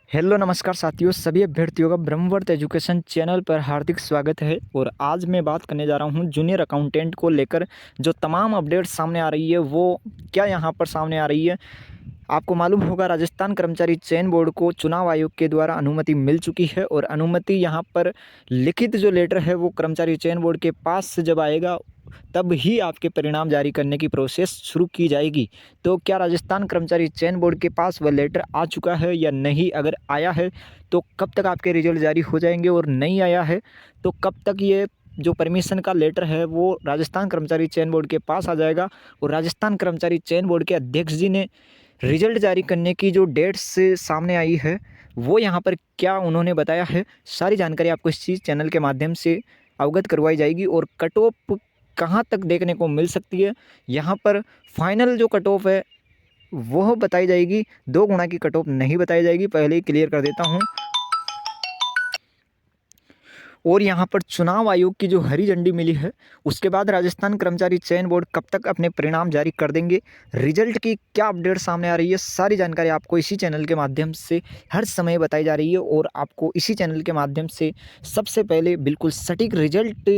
Hello नमस्कार साथियों, सभी अभ्यर्थियों का ब्रह्मवर्त एजुकेशन चैनल पर हार्दिक स्वागत है। और आज मैं बात करने जा रहा हूं जूनियर अकाउंटेंट को लेकर जो तमाम अपडेट्स सामने आ रही है वो क्या यहां पर सामने आ रही है। आपको मालूम होगा राजस्थान कर्मचारी चयन बोर्ड को चुनाव आयोग के द्वारा अनुमति मिल चुकी है और अनुमति यहां पर लिखित जो लेटर है वो कर्मचारी चयन बोर्ड के पास से जब आएगा तब ही आपके परिणाम जारी करने की प्रोसेस शुरू की जाएगी। तो क्या राजस्थान कर्मचारी चयन बोर्ड के पास वह लेटर आ चुका है या नहीं? अगर आया है तो कब तक आपके रिजल्ट जारी हो जाएंगे, और नहीं आया है तो कब तक ये जो परमिशन का लेटर है वो राजस्थान कर्मचारी चयन बोर्ड के पास आ जाएगा। और राजस्थान कर्मचारी चयन बोर्ड के अध्यक्ष जी ने रिजल्ट जारी करने की जो डेट्स सामने आई है वो यहाँ पर क्या उन्होंने बताया है, सारी जानकारी आपको इस चीज़ चैनल के माध्यम से अवगत करवाई जाएगी। और कट ऑफ कहाँ तक देखने को मिल सकती है, यहाँ पर फाइनल जो कट ऑफ है वह बताई जाएगी, 2 गुना की कट ऑफ नहीं बताई जाएगी, पहले ही क्लियर कर देता हूँ। और यहाँ पर चुनाव आयोग की जो हरी झंडी मिली है उसके बाद राजस्थान कर्मचारी चयन बोर्ड कब तक अपने परिणाम जारी कर देंगे, रिजल्ट की क्या अपडेट सामने आ रही है, सारी जानकारी आपको इसी चैनल के माध्यम से हर समय बताई जा रही है। और आपको इसी चैनल के माध्यम से सबसे पहले बिल्कुल सटीक रिजल्ट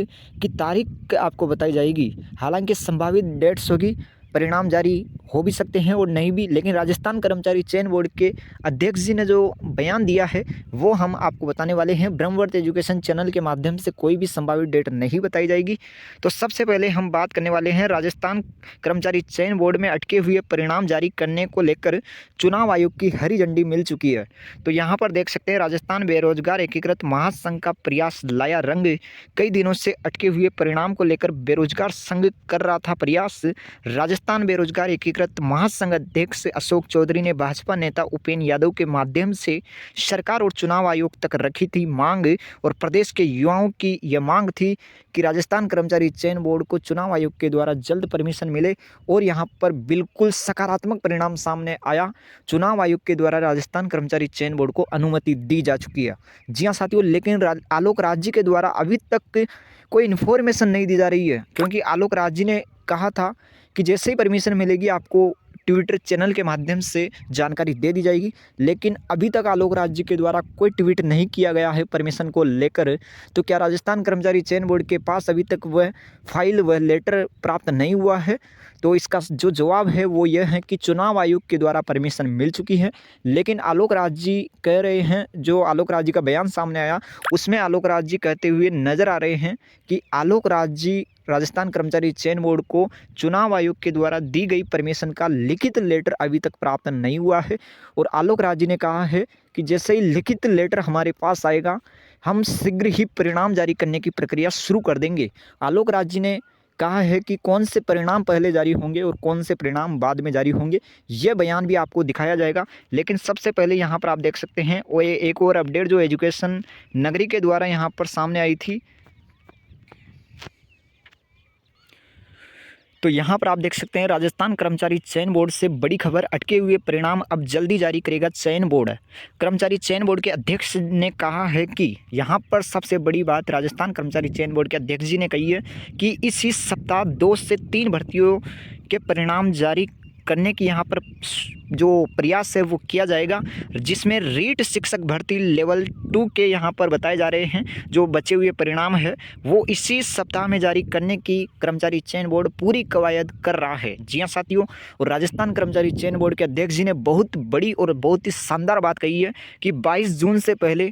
की तारीख आपको बताई जाएगी। हालांकि संभावित डेट्स होगी, परिणाम जारी हो भी सकते हैं और नहीं भी, लेकिन राजस्थान कर्मचारी चयन बोर्ड के अध्यक्ष जी ने जो बयान दिया है वो हम आपको बताने वाले हैं। ब्रह्मवर्त एजुकेशन चैनल के माध्यम से कोई भी संभावित डेट नहीं बताई जाएगी। तो सबसे पहले हम बात करने वाले हैं राजस्थान कर्मचारी चयन बोर्ड में अटके हुए परिणाम जारी करने को लेकर चुनाव आयोग की हरी झंडी मिल चुकी है। तो यहाँ पर देख सकते हैं राजस्थान बेरोजगार एकीकृत महासंघ का प्रयास लाया रंग। कई दिनों से अटके हुए परिणाम को लेकर बेरोजगार संघ कर रहा था प्रयास। राजस्थान बेरोजगार एकीकृत महासंघ अध्यक्ष अशोक चौधरी ने भाजपा नेता उपेंद्र यादव के माध्यम से सरकार और चुनाव आयोग तक रखी थी मांग। और प्रदेश के युवाओं की यह मांग थी कि राजस्थान कर्मचारी चयन बोर्ड को चुनाव आयोग के द्वारा जल्द परमिशन मिले। और यहां पर बिल्कुल सकारात्मक परिणाम सामने आया, चुनाव आयोग के द्वारा राजस्थान कर्मचारी चयन बोर्ड को अनुमति दी जा चुकी है। जी हाँ साथियों, लेकिन आलोक राज जी के द्वारा अभी तक कोई इन्फॉर्मेशन नहीं दी जा रही है, क्योंकि आलोक राज जी ने कहा था कि जैसे ही परमिशन मिलेगी आपको ट्विटर चैनल के माध्यम से जानकारी दे दी जाएगी। लेकिन अभी तक आलोक राज जी के द्वारा कोई ट्वीट नहीं किया गया है परमिशन को लेकर। तो क्या राजस्थान कर्मचारी चयन बोर्ड के पास अभी तक वह फाइल, वह लेटर प्राप्त नहीं हुआ है? तो इसका जो जवाब है वो यह है कि चुनाव आयोग के द्वारा परमिशन मिल चुकी है। लेकिन आलोक राज जी कह रहे हैं, जो आलोक राज जी का बयान सामने आया उसमें आलोक राज जी कहते हुए नजर आ रहे हैं कि आलोक राज जी राजस्थान कर्मचारी चयन बोर्ड को चुनाव आयोग के द्वारा दी गई परमिशन का लिखित लेटर अभी तक प्राप्त नहीं हुआ है। और आलोक राज जी ने कहा है कि जैसे ही लिखित लेटर हमारे पास आएगा हम शीघ्र ही परिणाम जारी करने की प्रक्रिया शुरू कर देंगे। आलोक राज जी ने कहा है कि कौन से परिणाम पहले जारी होंगे और कौन से परिणाम बाद में जारी होंगे, यह बयान भी आपको दिखाया जाएगा। लेकिन सबसे पहले यहाँ पर आप देख सकते हैं वो एक और अपडेट जो एजुकेशन नगरी के द्वारा यहाँ पर सामने आई थी। तो यहाँ पर आप देख सकते हैं राजस्थान कर्मचारी चयन बोर्ड से बड़ी खबर, अटके हुए परिणाम अब जल्दी जारी करेगा चयन बोर्ड। कर्मचारी चयन बोर्ड के अध्यक्ष ने कहा है कि यहाँ पर सबसे बड़ी बात राजस्थान कर्मचारी चयन बोर्ड के अध्यक्ष जी ने कही है कि इसी सप्ताह 2 से 3 भर्तियों के परिणाम जारी करने की यहाँ पर जो प्रयास है वो किया जाएगा, जिसमें रीट शिक्षक भर्ती लेवल 2 के यहाँ पर बताए जा रहे हैं जो बचे हुए परिणाम है वो इसी सप्ताह में जारी करने की कर्मचारी चयन बोर्ड पूरी कवायद कर रहा है। जी हाँ साथियों, और राजस्थान कर्मचारी चयन बोर्ड के अध्यक्ष जी ने बहुत बड़ी और बहुत ही शानदार बात कही है कि 22 जून से पहले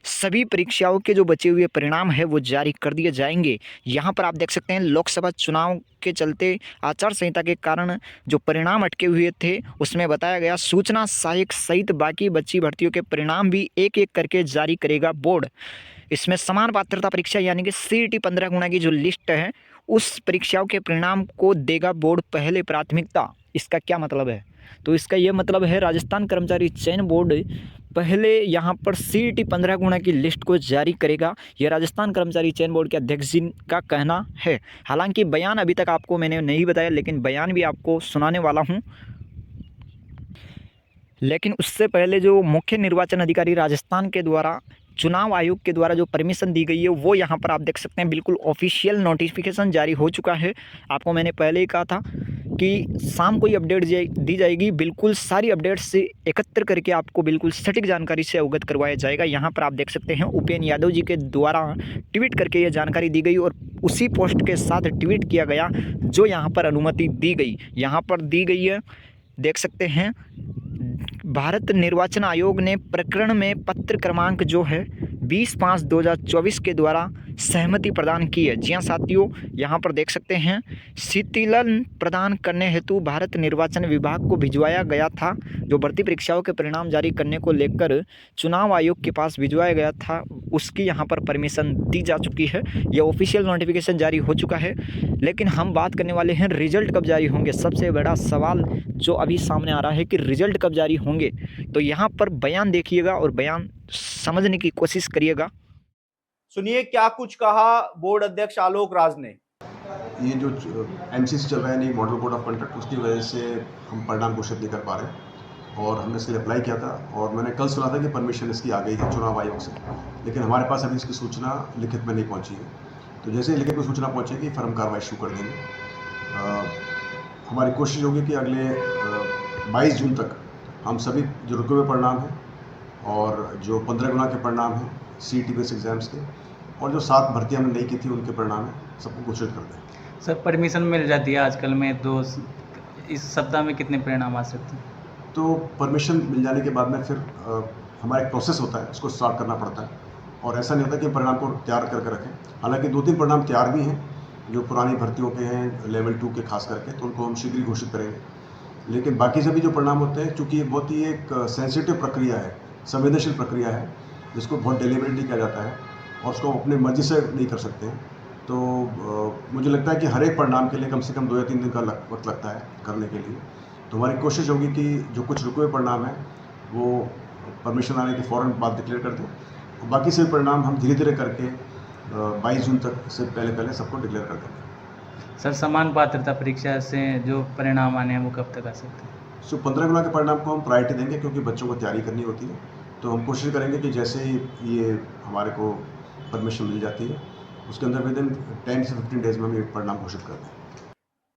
सभी परीक्षाओं के जो बचे हुए परिणाम है वो जारी कर दिए जाएंगे। यहाँ पर आप देख सकते हैं लोकसभा चुनाव के चलते आचार संहिता के कारण जो परिणाम अटके हुए थे उसमें बताया गया सूचना सहायक सहित बाकी बची भर्तियों के परिणाम भी एक एक करके जारी करेगा बोर्ड। इसमें समान पात्रता परीक्षा यानी कि CET 15 गुना की जो लिस्ट है उस परीक्षाओं के परिणाम को देगा बोर्ड पहले प्राथमिकता। इसका क्या मतलब है? तो इसका यह मतलब है राजस्थान कर्मचारी चयन बोर्ड पहले यहाँ पर CET 15 गुना की लिस्ट को जारी करेगा, यह राजस्थान कर्मचारी चयन बोर्ड के अध्यक्ष जी का कहना है। हालांकि बयान अभी तक आपको मैंने नहीं बताया, लेकिन बयान भी आपको सुनाने वाला हूँ। लेकिन उससे पहले जो मुख्य निर्वाचन अधिकारी राजस्थान के द्वारा चुनाव आयोग के द्वारा जो परमिशन दी गई है वो यहाँ पर आप देख सकते हैं बिल्कुल ऑफिशियल नोटिफिकेशन जारी हो चुका है। आपको मैंने पहले ही कहा था कि शाम को ही अपडेट दी जाएगी। बिल्कुल सारी अपडेट्स से एकत्र करके आपको बिल्कुल सटीक जानकारी से अवगत करवाया जाएगा। यहाँ पर आप देख सकते हैं उपेंद्र यादव जी के द्वारा ट्वीट करके ये जानकारी दी गई और उसी पोस्ट के साथ ट्वीट किया गया जो यहाँ पर अनुमति दी गई। यहाँ पर दी गई है, देख सकते हैं, भारत निर्वाचन आयोग ने प्रकरण में पत्र क्रमांक जो है 20/5/2024 के द्वारा सहमति प्रदान की है। जी हाँ साथियों, यहाँ पर देख सकते हैं शीतलन प्रदान करने हेतु भारत निर्वाचन विभाग को भिजवाया गया था, जो भर्ती परीक्षाओं के परिणाम जारी करने को लेकर चुनाव आयोग के पास भिजवाया गया था, उसकी यहाँ पर परमिशन दी जा चुकी है। यह ऑफिशियल नोटिफिकेशन जारी हो चुका है। लेकिन हम बात करने वाले हैं रिजल्ट कब जारी होंगे। सबसे बड़ा सवाल जो अभी सामने आ रहा है कि रिजल्ट कब जारी होंगे, तो यहाँ पर बयान देखिएगा और बयान समझने की कोशिश करिएगा। सुनिए क्या कुछ कहा बोर्ड अध्यक्ष आलोक राज ने। ये जो एमसीसी चल रहा है, नहीं मॉडल कोड ऑफ कंडक्ट, उसकी वजह से हम परिणाम घोषित नहीं कर पा रहे और हमने इसके लिए अप्लाई किया था और मैंने कल सुना था कि परमिशन इसकी आ गई है चुनाव आयोग से, लेकिन हमारे पास अभी इसकी सूचना लिखित में नहीं पहुंची है। तो जैसे ही लिखित में सूचना पहुंचेगी फिर हम कार्रवाई शुरू कर देंगे। हमारी कोशिश होगी कि अगले 22 जून तक हम सभी जो रुके हुए परिणाम हैं और जो 15 गुना के परिणाम हैं CET बेस्ड एग्जाम्स के और जो 7 भर्तियाँ हमने नहीं की थी उनके परिणाम है सबको घोषित कर दें। सर परमिशन मिल जाती है आजकल में, तो इस सप्ताह में कितने परिणाम आ सकते हैं? तो परमिशन मिल जाने के बाद में फिर हमारा एक प्रोसेस होता है, उसको स्टार्ट करना पड़ता है और ऐसा नहीं होता कि परिणाम को तैयार करके रखें। हालांकि 2-3 परिणाम तैयार भी हैं जो पुरानी भर्तियों के हैं, लेवल 2 के खास करके, तो उनको हम शीघ्र ही घोषित करेंगे। लेकिन बाकी सभी जो परिणाम होते हैं, चूँकि ये बहुत ही एक सेंसिटिव प्रक्रिया है, संवेदनशील प्रक्रिया है, जिसको बहुत डिलीवरेटली किया जाता है और उसको अपनी मर्जी से नहीं कर सकते हैं, तो मुझे लगता है कि हर एक परिणाम के लिए कम से कम 2 या 3 दिन का वक्त लगता है करने के लिए। तो हमारी कोशिश होगी कि जो कुछ रुके हुए परिणाम हैं वो परमिशन आने के फ़ौरन बाद डिक्लेयर कर दें और बाकी सभी परिणाम हम धीरे धीरे करके 22 जून तक से पहले सबको डिक्लेयर कर देंगे। सर समान पात्रता परीक्षा से जो परिणाम आने हैं वो कब तक आ सकते हैं? सो 15 गुना के परिणाम को हम प्रायोरिटी देंगे क्योंकि बच्चों को तैयारी करनी होती है, तो हम कोशिश करेंगे कि जैसे ही ये हमारे को परमिशन मिल जाती है उसके अंदर विदिन 10 से 15 डेज़ में हम ये परिणाम घोषित कर दें।